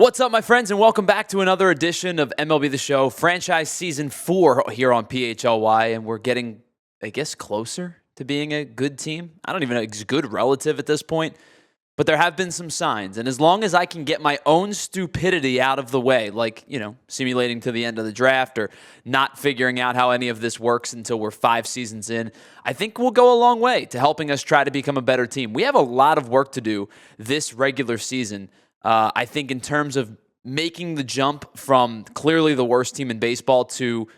What's up, my friends, and welcome back to another edition of MLB The Show, franchise season 4 here on PHLY, and we're getting, I guess, closer to being a good team. I don't even know if it's good relative at this point, but there have been some signs, and as long as I can get my own stupidity out of the way, like, simulating to the end of the draft or not figuring out how any of this works until we're 5 seasons in, I think we'll go a long way to helping us try to become a better team. We have a lot of work to do this regular season. I think in terms of making the jump from clearly the worst team in baseball to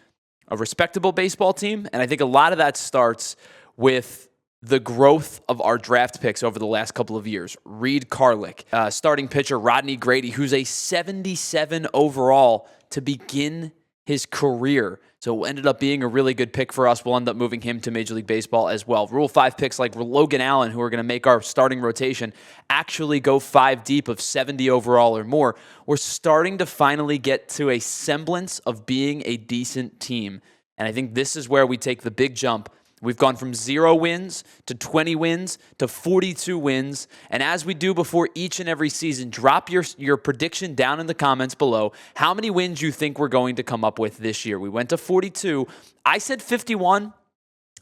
a respectable baseball team. And I think a lot of that starts with the growth of our draft picks over the last couple of years. Reid Karlic, starting pitcher Rodney Grady, who's a 77 overall to begin his career. So it ended up being a really good pick for us. We'll end up moving him to Major League Baseball as well. Rule 5 picks like Logan Allen, who are going to make our starting rotation, actually go 5 deep of 70 overall or more. We're starting to finally get to a semblance of being a decent team. And I think this is where we take the big jump. We've gone from 0 wins to 20 wins to 42 wins. And as we do before each and every season, drop your prediction down in the comments below how many wins you think we're going to come up with this year. We went to 42. I said 51.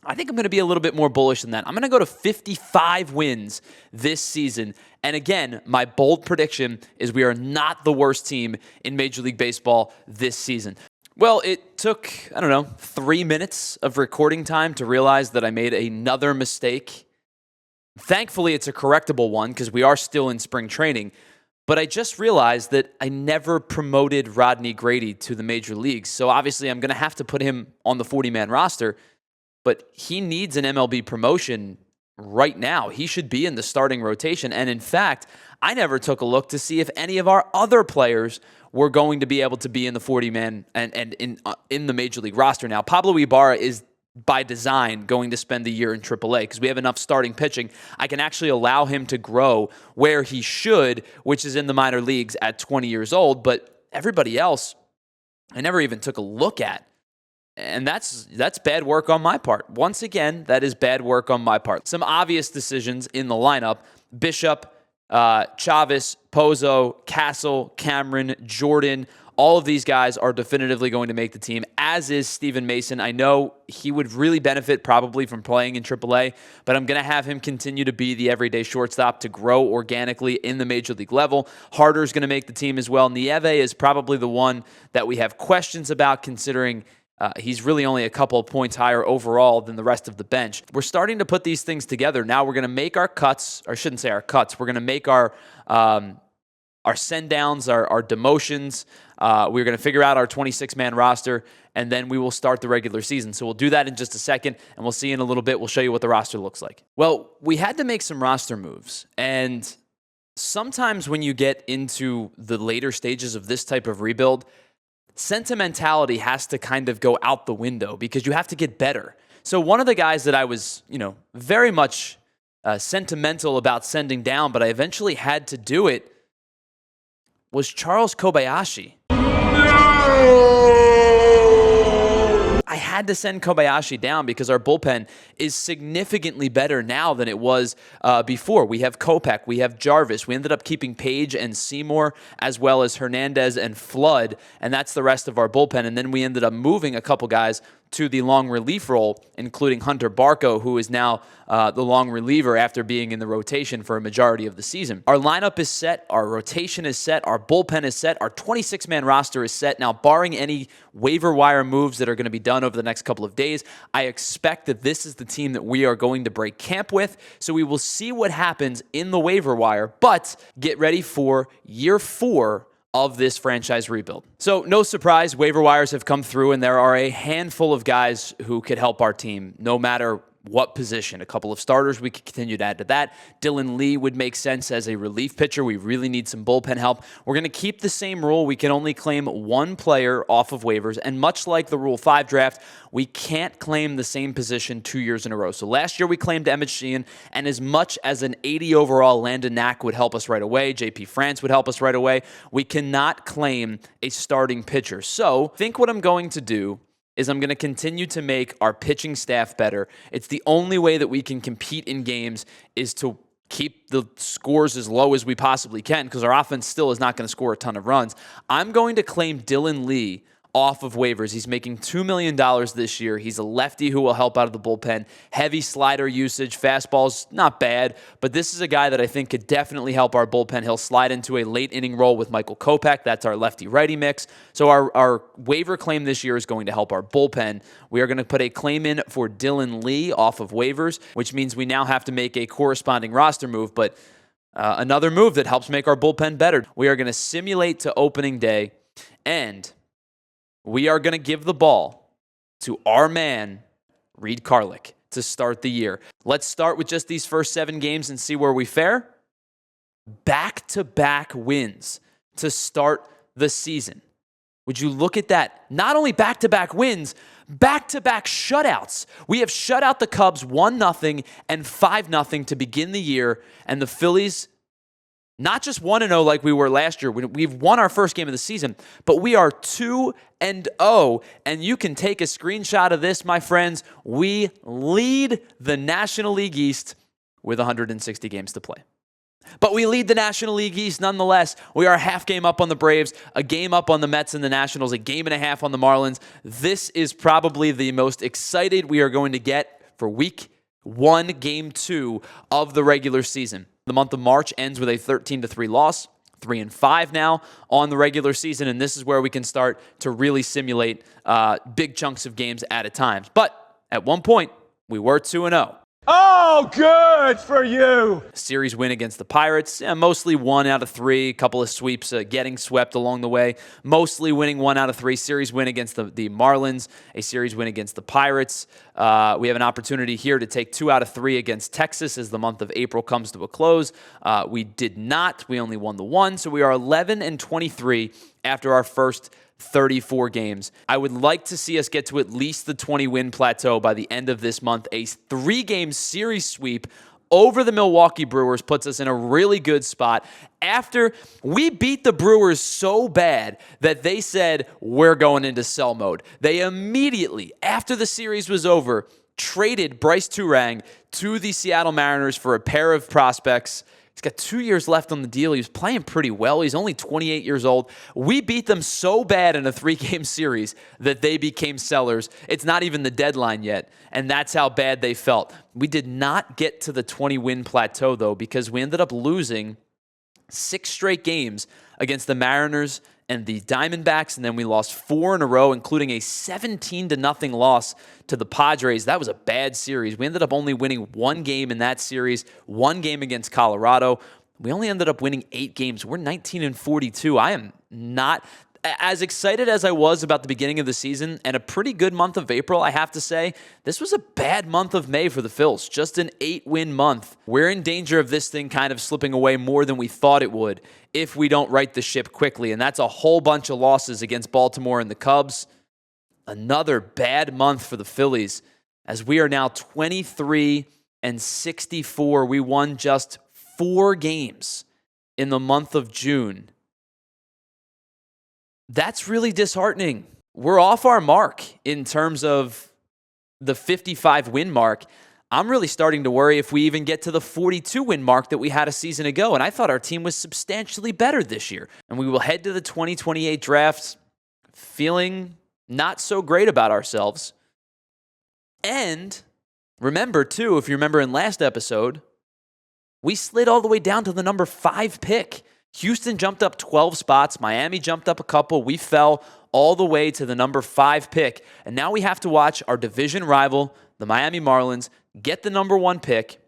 I think I'm going to be a little bit more bullish than that. I'm going to go to 55 wins this season. And again, my bold prediction is we are not the worst team in Major League Baseball this season. Well, it took, 3 minutes of recording time to realize that I made another mistake. Thankfully, it's a correctable one because we are still in spring training. But I just realized that I never promoted Rodney Grady to the major leagues. So obviously, I'm going to have to put him on the 40-man roster. But he needs an MLB promotion right now. He should be in the starting rotation. And in fact, I never took a look to see if any of our other players were going to be able to be in the 40-man and in the Major League roster now. Pablo Ibarra is, by design, going to spend the year in AAA because we have enough starting pitching. I can actually allow him to grow where he should, which is in the minor leagues at 20 years old. But everybody else, I never even took a look at. And that's bad work on my part. Once again, that is bad work on my part. Some obvious decisions in the lineup: Bishop, Chavez, Pozo, Castle, Cameron, Jordan. All of these guys are definitively going to make the team, as is Steven Mason. I know he would really benefit probably from playing in AAA, but I'm going to have him continue to be the everyday shortstop to grow organically in the Major League level. Harder's going to make the team as well. Nieve is probably the one that we have questions about, considering he's really only a couple of points higher overall than the rest of the bench. We're starting to put these things together. Now we're going to make our cuts, or I shouldn't say our cuts. We're going to make our send-downs, our demotions. We're going to figure out our 26-man roster, and then we will start the regular season. So we'll do that in just a second, and we'll see in a little bit. We'll show you what the roster looks like. Well, we had to make some roster moves, and sometimes when you get into the later stages of this type of rebuild, sentimentality has to kind of go out the window because you have to get better. So one of the guys that I was, very much sentimental about sending down, but I eventually had to do it, was Charles Kobayashi. I had to send Kobayashi down because our bullpen is significantly better now than it was before. We have Kopech, we have Jarvis. We ended up keeping Page and Seymour, as well as Hernandez and Flood, and that's the rest of our bullpen. And then we ended up moving a couple guys to the long relief role, including Hunter Barco, who is now the long reliever after being in the rotation for a majority of the season. Our lineup is set, our rotation is set, our bullpen is set, our 26-man roster is set. Now, barring any waiver wire moves that are going to be done over the next couple of days, I expect that this is the team that we are going to break camp with. So we will see what happens in the waiver wire, but get ready for year 4 of this franchise rebuild. So no surprise, waiver wires have come through, and there are a handful of guys who could help our team no matter what position. A couple of starters we could continue to add to that. Dylan Lee would make sense as a relief pitcher. We really need some bullpen help. We're going to keep the same rule. We can only claim one player off of waivers, and much like the Rule 5 draft, we can't claim the same position 2 years in a row. So last year we claimed Emmett Sheehan, and as much as an 80 overall Landon Knack would help us right away, JP France would help us right away, we cannot claim a starting pitcher. So I think what I'm going to do is I'm going to continue to make our pitching staff better. It's the only way that we can compete in games is to keep the scores as low as we possibly can because our offense still is not going to score a ton of runs. I'm going to claim Dylan Lee off of waivers. He's making $2 million this year. He's a lefty who will help out of the bullpen. Heavy slider usage. Fastball's not bad, but this is a guy that I think could definitely help our bullpen. He'll slide into a late inning role with Michael Kopech. That's our lefty-righty mix. So our waiver claim this year is going to help our bullpen. We are going to put a claim in for Dylan Lee off of waivers, which means we now have to make a corresponding roster move, but another move that helps make our bullpen better. We are going to simulate to opening day, and we are going to give the ball to our man, Reid Karlic, to start the year. Let's start with just these first 7 games and see where we fare. Back-to-back wins to start the season. Would you look at that? Not only back-to-back wins, back-to-back shutouts. We have shut out the Cubs 1-0 and 5-0 to begin the year, and the Phillies not just 1-0 like we were last year. We've won our first game of the season, but we are 2-0, and you can take a screenshot of this, my friends. We lead the National League East with 160 games to play. But we lead the National League East nonetheless. We are a half game up on the Braves, a game up on the Mets and the Nationals, a game and a half on the Marlins. This is probably the most excited we are going to get for week 1, game 2 of the regular season. The month of March ends with a 13-3 loss, 3-5 now on the regular season, and this is where we can start to really simulate big chunks of games at a time. But at one point, we were 2-0. Oh, good for you. Series win against the Pirates, mostly 1 out of 3, a couple of sweeps, getting swept along the way, mostly winning 1 out of 3. Series win against the Marlins, a series win against the Pirates. We have an opportunity here to take 2 out of 3 against Texas as the month of April comes to a close. We did not. We only won the 1, so we are 11-23 after our first 34 games. I would like to see us get to at least the 20-win plateau by the end of this month. A 3-game series sweep over the Milwaukee Brewers puts us in a really good spot. After we beat the Brewers so bad that they said, we're going into sell mode. They immediately, after the series was over, traded Bryce Turang to the Seattle Mariners for a pair of prospects. He's got 2 years left on the deal. He was playing pretty well. He's only 28 years old. We beat them so bad in a 3-game series that they became sellers. It's not even the deadline yet, and that's how bad they felt. We did not get to the 20-win plateau, though, because we ended up losing 6 straight games against the Mariners and the Diamondbacks, and then we lost 4 in a row, including a 17-0 loss to the Padres. That was a bad series. We ended up only winning 1 game in that series, 1 game against Colorado. We only ended up winning 8 games. We're 19-42. I am not as excited as I was about the beginning of the season, and a pretty good month of April, I have to say. This was a bad month of May for the Phils, just an 8-win month. We're in danger of this thing kind of slipping away more than we thought it would if we don't right the ship quickly, and that's a whole bunch of losses against Baltimore and the Cubs. Another bad month for the Phillies, as we are now 23-64. We won just 4 games in the month of June. That's really disheartening. We're off our mark in terms of the 55-win mark. I'm really starting to worry if we even get to the 42-win mark that we had a season ago, and I thought our team was substantially better this year. And we will head to the 2028 draft feeling not so great about ourselves. And remember, too, if you remember in last episode, we slid all the way down to the number 5 pick. Houston jumped up 12 spots. Miami jumped up a couple. We fell all the way to the number 5 pick. And now we have to watch our division rival, the Miami Marlins, get the number 1 pick,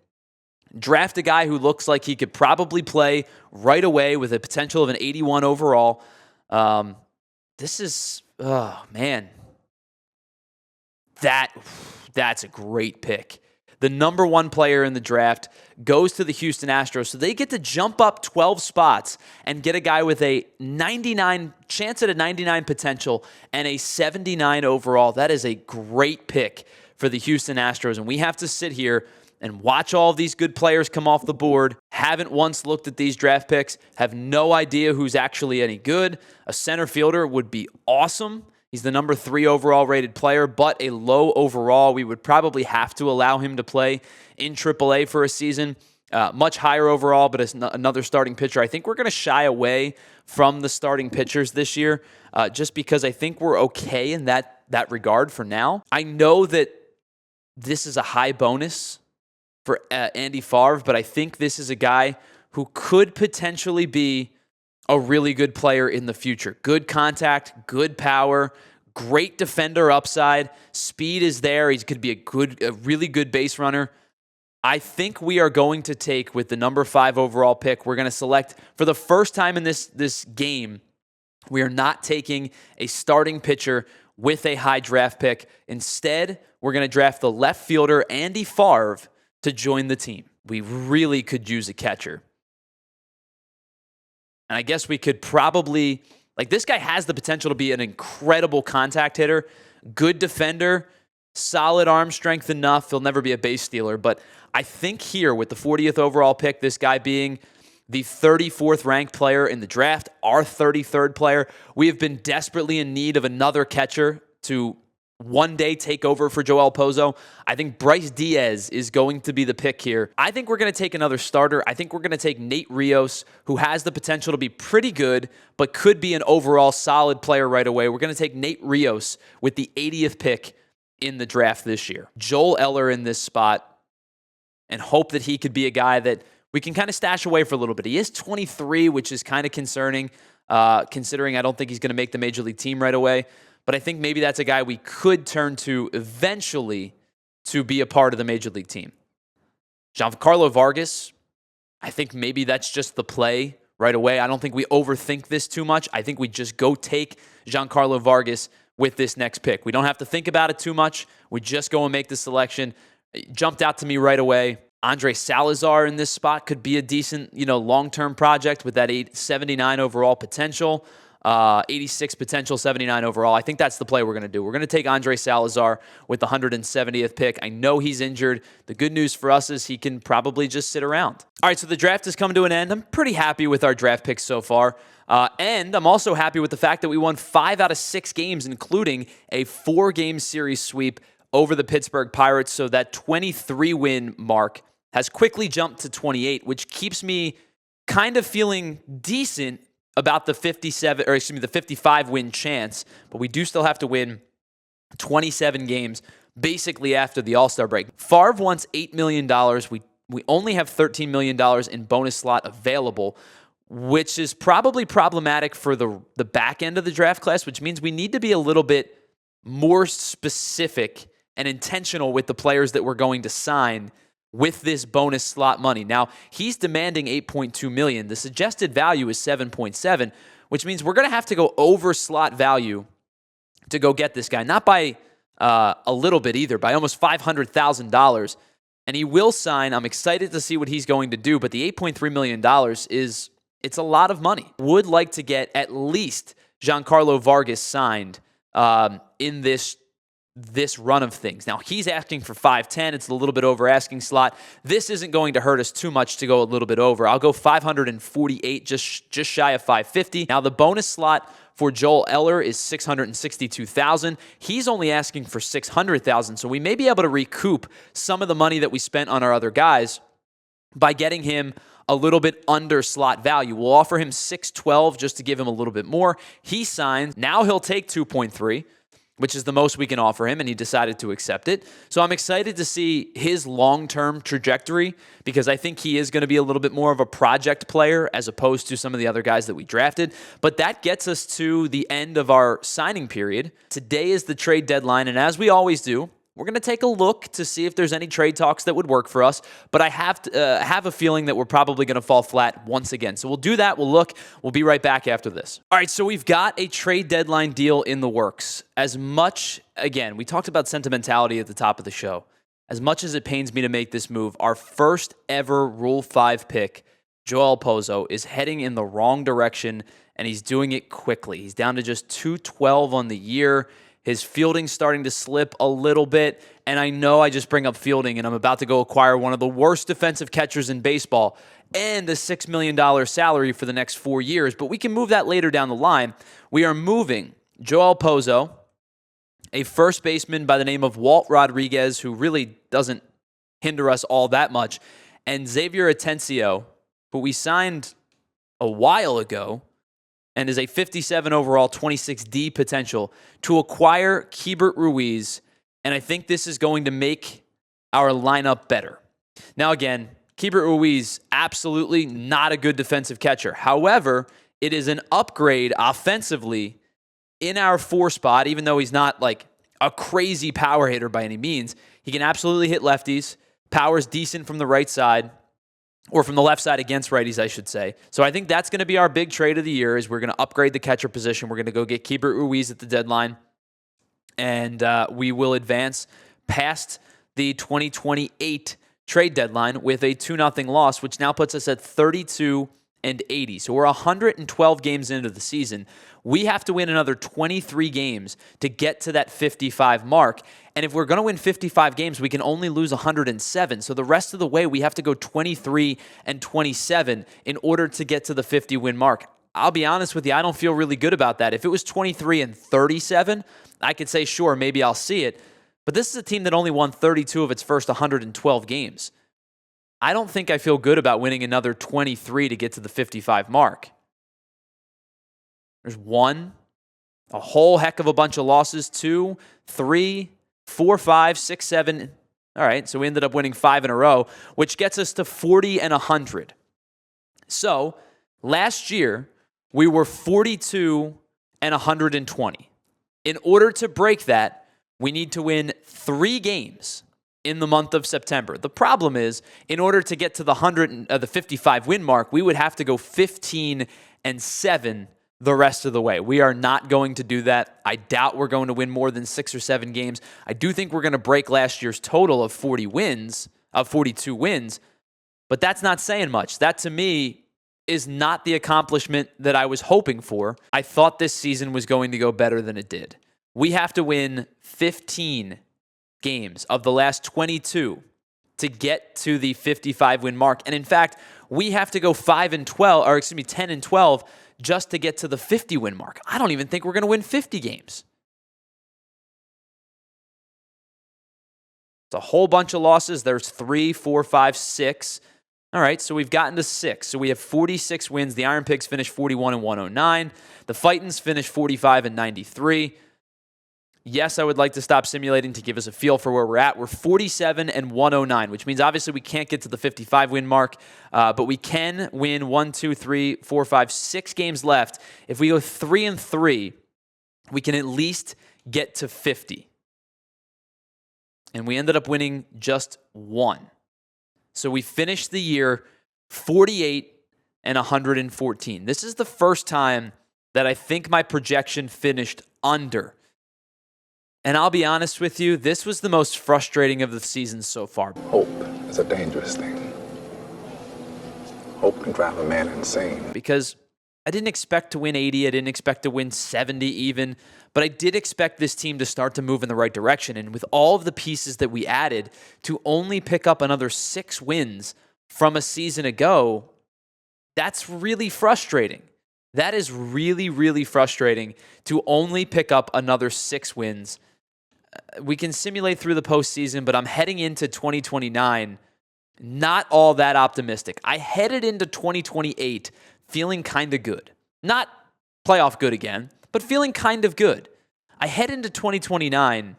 draft a guy who looks like he could probably play right away with a potential of an 81 overall. This is, oh, man. That's a great pick. The number 1 player in the draft goes to the Houston Astros. So they get to jump up 12 spots and get a guy with a 99 chance at a 99 potential and a 79 overall. That is a great pick for the Houston Astros. And we have to sit here and watch all of these good players come off the board. Haven't once looked at these draft picks. Have no idea who's actually any good. A center fielder would be awesome. He's the number 3 overall rated player, but a low overall. We would probably have to allow him to play in AAA for a season. much higher overall, but it's another starting pitcher. I think we're going to shy away from the starting pitchers this year just because I think we're okay in that regard for now. I know that this is a high bonus for Andy Favre, but I think this is a guy who could potentially be a really good player in the future. Good contact, good power, great defender upside. Speed is there. He could be a really good base runner. I think we are going to take, with the number 5 overall pick, we're going to select, for the first time in this game, we are not taking a starting pitcher with a high draft pick. Instead, we're going to draft the left fielder, Andy Favre, to join the team. We really could use a catcher. And I guess we could probably, this guy has the potential to be an incredible contact hitter, good defender, solid arm strength enough. He'll never be a base stealer. But I think here, with the 40th overall pick, this guy being the 34th ranked player in the draft, our 33rd player, we have been desperately in need of another catcher to one day take over for Joel Pozo. I think Bryce Diaz is going to be the pick here. I think we're going to take another starter. I think we're going to take Nate Rios, who has the potential to be pretty good, but could be an overall solid player right away. We're going to take Nate Rios with the 80th pick in the draft this year. Joel Eller in this spot, and hope that he could be a guy that we can kind of stash away for a little bit. He is 23, which is kind of concerning, considering I don't think he's going to make the major league team right away. But I think maybe that's a guy we could turn to eventually to be a part of the major league team. Giancarlo Vargas, I think maybe that's just the play right away. I don't think we overthink this too much. I think we just go take Giancarlo Vargas with this next pick. We don't have to think about it too much. We just go and make the selection. It jumped out to me right away. Andre Salazar in this spot could be a decent, long-term project with that 79 overall potential. 86 potential, 79 overall. I think that's the play we're going to do. We're going to take Andre Salazar with the 170th pick. I know he's injured. The good news for us is he can probably just sit around. All right, so the draft has come to an end. I'm pretty happy with our draft picks so far. And I'm also happy with the fact that we won 5 out of 6 games, including a 4-game series sweep over the Pittsburgh Pirates. So that 23-win mark has quickly jumped to 28, which keeps me kind of feeling decent about the 55-win chance, but we do still have to win 27 games basically after the All-Star break. Favre wants $8 million. We only have $13 million in bonus slot available, which is probably problematic for the back end of the draft class, which means we need to be a little bit more specific and intentional with the players that we're going to sign with this bonus slot money. Now, he's demanding $8.2 million. The suggested value is $7.7, which means we're going to have to go over slot value to go get this guy. Not by a little bit either, by almost $500,000. And he will sign. I'm excited to see what he's going to do, but the $8.3 million it's a lot of money. Would like to get at least Giancarlo Vargas signed in this run of things. Now, he's asking for 510. It's a little bit over asking slot. This isn't going to hurt us too much to go a little bit over. I'll go 548, just shy of 550. Now, the bonus slot for Joel Eller is $662,000. He's only asking for $600,000, so we may be able to recoup some of the money that we spent on our other guys by getting him a little bit under slot value. We'll offer him $612 just to give him a little bit more. He signs. Now he'll take 2.3. which is the most we can offer him, and he decided to accept it. So I'm excited to see his long-term trajectory because I think he is going to be a little bit more of a project player as opposed to some of the other guys that we drafted. But that gets us to the end of our signing period. Today is the trade deadline, and as we always do, we're going to take a look to see if there's any trade talks that would work for us, but I have a feeling that we're probably going to fall flat once again. So we'll do that. We'll look. We'll be right back after this. All right, so we've got a trade deadline deal in the works. As much, again, we talked about sentimentality at the top of the show. As much as it pains me to make this move, our first ever Rule 5 pick, Joel Pozo, is heading in the wrong direction, and he's doing it quickly. He's down to just 212 on the year. His fielding's starting to slip a little bit, and I know I just bring up fielding, and I'm about to go acquire one of the worst defensive catchers in baseball and a $6 million salary for the next 4 years, but we can move that later down the line. We are moving Joel Pozo, a first baseman by the name of Walt Rodriguez, who really doesn't hinder us all that much, and Xavier Atencio, who we signed a while ago and is a 57 overall, 26D potential, to acquire Keibert Ruiz, and I think this is going to make our lineup better. Now again, Keibert Ruiz, absolutely not a good defensive catcher. However, it is an upgrade offensively in our 4 spot, even though he's not like a crazy power hitter by any means. He can absolutely hit lefties. Power's decent from the right side, or from the left side against righties, I should say. So I think that's going to be our big trade of the year, is we're going to upgrade the catcher position. We're going to go get Keibert Ruiz at the deadline, and we will advance past the 2028 trade deadline with a 2-0 loss, which now puts us at 32-80. So we're 112 games into the season. We have to win another 23 games to get to that 55 mark. And if we're going to win 55 games, we can only lose 107. So the rest of the way, we have to go 23-27 in order to get to the 50-win mark. I'll be honest with you, I don't feel really good about that. If it was 23-37, I could say, sure, maybe I'll see it. But this is a team that only won 32 of its first 112 games. I don't think I feel good about winning another 23 to get to the 55 mark. There's 1, a whole heck of a bunch of losses, 2, 3, 4, 5, 6, 7. All right, so we ended up winning 5 in a row, which gets us to 40-100. So last year, we were 42-120. In order to break that, we need to win 3 games in the month of September. The problem is, in order to get to the 55 win mark, we would have to go 15-7 the rest of the way. We are not going to do that. I doubt we're going to win more than 6 or 7 games. I do think we're going to break last year's total of 42 wins, but that's not saying much. That, to me, is not the accomplishment that I was hoping for. I thought this season was going to go better than it did. We have to win 15 games of the last 22 to get to the 55-win mark. And in fact, we have to go 10-12 just to get to the 50-win mark. I don't even think we're going to win 50 games. It's a whole bunch of losses. There's 3, 4, 5, 6. All right, so we've gotten to 6. So we have 46 wins. The Iron Pigs finished 41-109. The Fightins finished 45-93. Yes, I would like to stop simulating to give us a feel for where we're at. We're 47-109, which means obviously we can't get to the 55-win mark, but we can win 1, 2, 3, 4, 5, 6 games left. If we go 3-3, we can at least get to 50. And we ended up winning just 1. So we finished the year 48-114. This is the first time that I think my projection finished under. And I'll be honest with you, this was the most frustrating of the season so far. Hope is a dangerous thing. Hope can drive a man insane. Because I didn't expect to win 80. I didn't expect to win 70 even. But I did expect this team to start to move in the right direction. And with all of the pieces that we added, to only pick up another 6 wins from a season ago, that's really frustrating. That is really, really frustrating to only pick up another 6 wins. We can simulate through the postseason, but I'm heading into 2029 not all that optimistic. I headed into 2028 feeling kind of good. Not playoff good again, but feeling kind of good. I head into 2029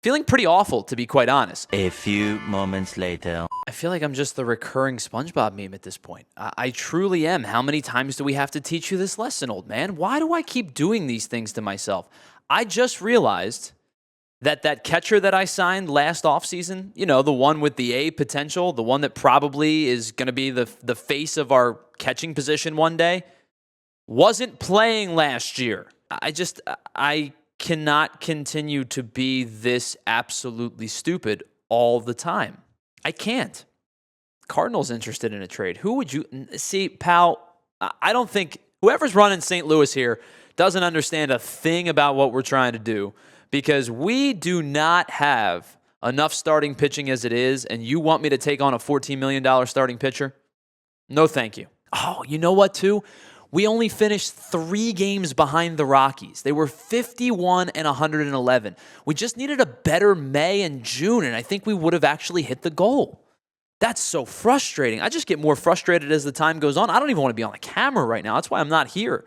feeling pretty awful, to be quite honest. A few moments later. I feel like I'm just the recurring SpongeBob meme at this point. I truly am. How many times do we have to teach you this lesson, old man? Why do I keep doing these things to myself? I just realized that catcher that I signed last offseason, you know, the one with the A potential, the one that probably is going to be the face of our catching position one day, wasn't playing last year. I cannot continue to be this absolutely stupid all the time. I can't. Cardinals interested in a trade. Who would you see, pal? I don't think whoever's running St. Louis here doesn't understand a thing about what we're trying to do, because we do not have enough starting pitching as it is, and you want me to take on a $14 million starting pitcher? No, thank you. Oh, you know what, too? We only finished 3 games behind the Rockies. They were 51-111. We just needed a better May and June, and I think we would have actually hit the goal. That's so frustrating. I just get more frustrated as the time goes on. I don't even want to be on the camera right now. That's why I'm not here.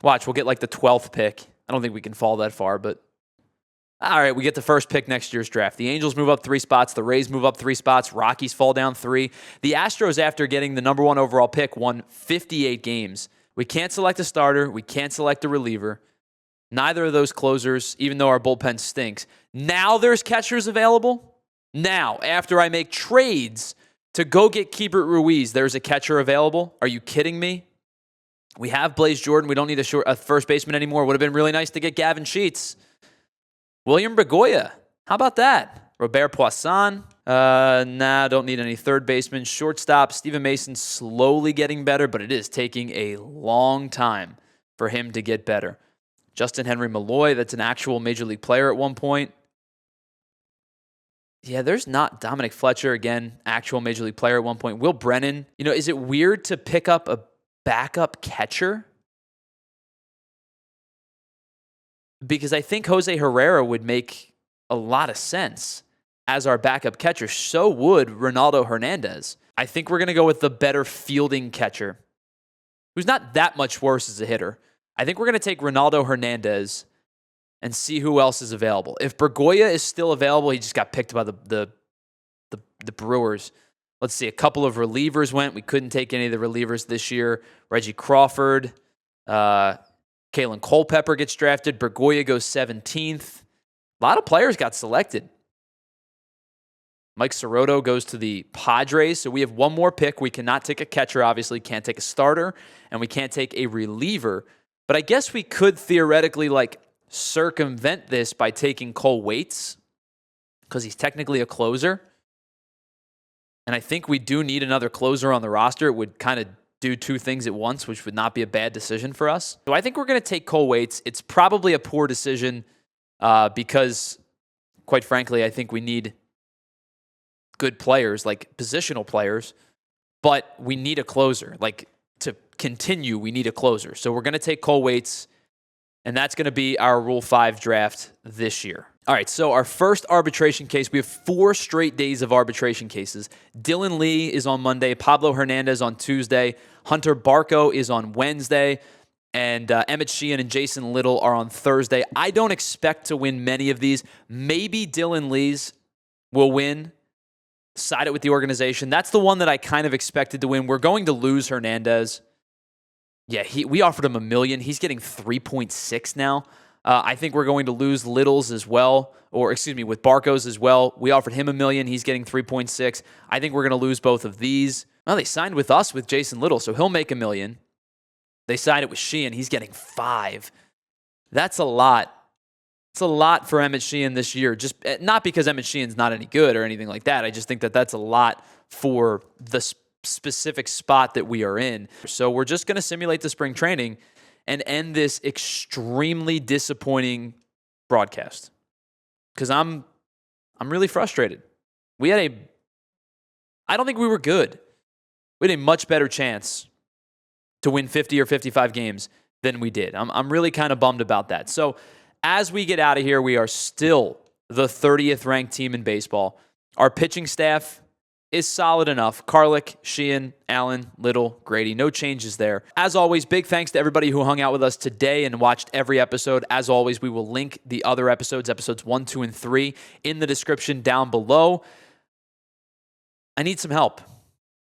Watch, we'll get like the 12th pick. I don't think we can fall that far, but all right, we get the first pick next year's draft. The Angels move up 3 spots. The Rays move up 3 spots. Rockies fall down 3. The Astros, after getting the number 1 overall pick, won 58 games. We can't select a starter. We can't select a reliever. Neither of those closers, even though our bullpen stinks. Now there's catchers available. Now, after I make trades to go get Keibert Ruiz, there's a catcher available. Are you kidding me? We have Blaze Jordan. We don't need a first baseman anymore. Would have been really nice to get Gavin Sheets. William Begoya. How about that? Robert Poisson. Don't need any third baseman. Shortstop. Steven Mason slowly getting better, but it is taking a long time for him to get better. Justin Henry Malloy, that's an actual major league player at one point. Yeah, there's not Dominic Fletcher, again, actual major league player at one point. Will Brennan. Is it weird to pick up a backup catcher? Because I think Jose Herrera would make a lot of sense as our backup catcher. So would Ronaldo Hernandez. I think we're going to go with the better fielding catcher, who's not that much worse as a hitter. I think we're going to take Ronaldo Hernandez and see who else is available. If Begoya is still available, he just got picked by the Brewers. Let's see, a couple of relievers went. We couldn't take any of the relievers this year. Reggie Crawford, Kalen Culpepper gets drafted. Begoya goes 17th. A lot of players got selected. Mike Soroto goes to the Padres, so we have one more pick. We cannot take a catcher, obviously, can't take a starter, and we can't take a reliever. But I guess we could theoretically, circumvent this by taking Cole Waits, because he's technically a closer. And I think we do need another closer on the roster. It would kind of do 2 things at once, which would not be a bad decision for us. So I think we're going to take Cole Waits. It's probably a poor decision because, quite frankly, I think we need good players, like positional players, but we need a closer. To continue, we need a closer. So we're going to take Cole Waits, and that's going to be our Rule 5 draft this year. All right, so our first arbitration case, we have 4 straight days of arbitration cases. Dylan Lee is on Monday, Pablo Hernandez on Tuesday, Hunter Barco is on Wednesday, and Emmett Sheehan and Jason Little are on Thursday. I don't expect to win many of these. Maybe Dylan Lee's will win. Side it with the organization. That's the one that I kind of expected to win. We're going to lose Hernandez. Yeah, we offered him $1 million. He's getting 3.6 now. I think we're going to lose Little's as well, with Barco's as well. We offered him $1 million. He's getting 3.6. I think we're going to lose both of these. Well, they signed with us with Jason Little, so he'll make $1 million. They signed it with Sheehan. He's getting 5. That's a lot. It's a lot for Emmett Sheehan this year. Just not because Emmett Sheehan's not any good or anything like that. I just think that that's a lot for the specific spot that we are in. So we're just going to simulate the spring training and end this extremely disappointing broadcast. Because I'm really frustrated. I don't think we were good. We had a much better chance to win 50 or 55 games than we did. I'm really kind of bummed about that. So as we get out of here, we are still the 30th ranked team in baseball. Our pitching staff is solid enough. Karlic, Sheehan, Allen, Little, Grady. No changes there. As always, big thanks to everybody who hung out with us today and watched every episode. As always, we will link the other episodes 1, 2, and 3, in the description down below. I need some help.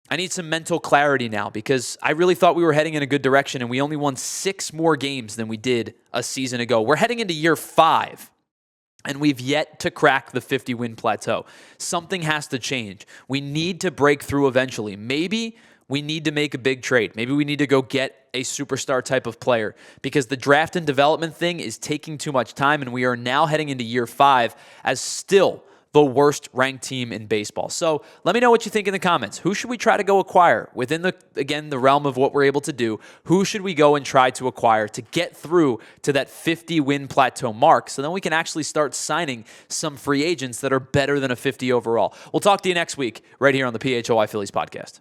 I need some mental clarity now because I really thought we were heading in a good direction and we only won 6 more games than we did a season ago. We're heading into year 5 and we've yet to crack the 50-win plateau. Something has to change. We need to break through eventually. Maybe we need to make a big trade. Maybe we need to go get a superstar type of player because the draft and development thing is taking too much time and we are now heading into year 5 as still the worst ranked team in baseball. So let me know what you think in the comments. Who should we try to go acquire within the realm of what we're able to do? Who should we go and try to acquire to get through to that 50-win plateau mark so then we can actually start signing some free agents that are better than a 50 overall? We'll talk to you next week right here on the PHOI Phillies podcast.